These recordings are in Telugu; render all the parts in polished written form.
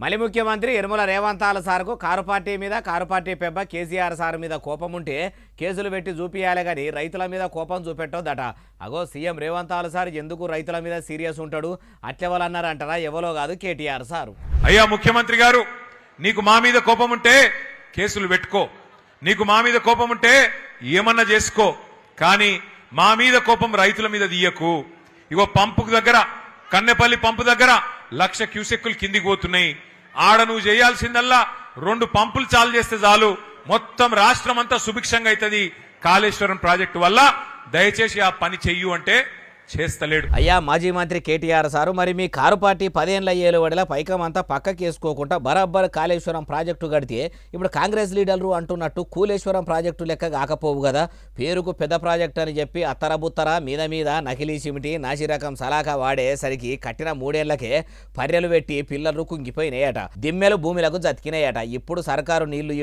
మళ్ళీ ముఖ్యమంత్రి యనమల రేవంతాల సార్కు కారు పార్టీ మీద కారు పార్టీ పెబ్బ కేసీఆర్ సార్ మీద కోపం ఉంటే కేసులు పెట్టి చూపియాలి కానీ రైతుల మీద కోపం చూపెట్టొద్దట. అగో సీఎం రేవంతాల సార్ ఎందుకు రైతుల మీద సీరియస్ ఉంటాడు అట్లెవలన్నారంటారా? ఎవరో కాదు కేటీఆర్ సారు. అయ్యా ముఖ్యమంత్రి గారు, నీకు మా మీద కోపం ఉంటే కేసులు పెట్టుకో, నీకు మా మీద కోపం ఉంటే ఏమన్నా చేసుకో, కానీ మా మీద కోపం రైతుల మీద తీయకు. ఇగో పంపుకు దగ్గర, కన్నెపల్లి పంపు దగ్గర 1,00,000 క్యూసెక్కులు కిందికి పోతున్నాయి. ఆడ నువ్వు చేయాల్సిందల్లా 2 పంపులు చాలు చేస్తే చాలు, మొత్తం రాష్ట్రం అంతా సుభిక్షంగా అవుతుంది. కాళేశ్వరం ప్రాజెక్టు వల్ల దయచేసి ఆ పని చెయ్యు అంటే చేస్తలేడు. అయ్యా మాజీ మంత్రి కేటీఆర్ సారు, మరి మీ కారు పార్టీ 10 ఏళ్ల ఏలువడిల పైకమంతా పక్కకేసుకోకుండా బరాబర్ కాళేశ్వరం ప్రాజెక్టు కడితే ఇప్పుడు కాంగ్రెస్ లీడర్లు అంటున్నట్టు కూలేశ్వరం ప్రాజెక్టు లెక్క కాకపోవు కదా. పేరుకు పెద్ద ప్రాజెక్టు అని చెప్పి అత్తరబుత్తర మీద మీద నకిలీ సిమిటి నాసిరకం సలాకా వాడేసరికి కట్టిన 3 ఏళ్లకే పర్రెలు పెట్టి పిల్లలు కుంగిపోయినాయట, దిమ్మెలు భూమిలకు జతికినాయట. ఇప్పుడు సర్కారు నీళ్లు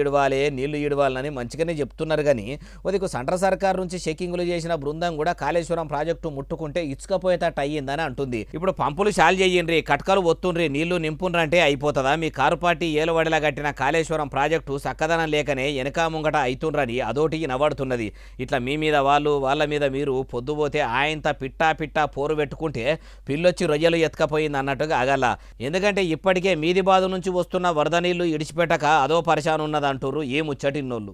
ఇడవాలని మంచిగానే చెప్తున్నారు కానీ ఉదికు సెంట్రల్ సర్కారు నుంచి చెకింగులు చేసిన బృందం కూడా కాళేశ్వరం ప్రాజెక్టు ముట్టుకుంటే ఇచ్చుకపోయేటట్టు అయ్యిందని అంటుంది. ఇప్పుడు పంపులు చాలు చెయ్యండి, కట్కలు ఒత్తుండ్రి, నీళ్లు నింపుండ్రంటే అయిపోతుందా? మీ కారు పార్టీ ఏలువడిలా కట్టిన కాళేశ్వరం ప్రాజెక్టు చక్కదనం లేకనే వెనక ముంగట అయితుండ్రని అదోటికి నవ్వాడుతున్నది. ఇట్లా మీ మీద వాళ్ళు, వాళ్ళ మీద మీరు పొద్దుపోతే ఆయంత పిట్టా పోరు పెట్టుకుంటే పిల్లొచ్చి రొయ్యలు ఎత్తుకపోయింది అన్నట్టుగా అగల. ఎందుకంటే ఇప్పటికే మీది బాధ నుంచి వస్తున్న వరద నీళ్లు ఇడిచిపెట్టక అదో పరిశాన్ ఉన్నదంటూరు ఈ ముచ్చటిన్నోళ్ళు.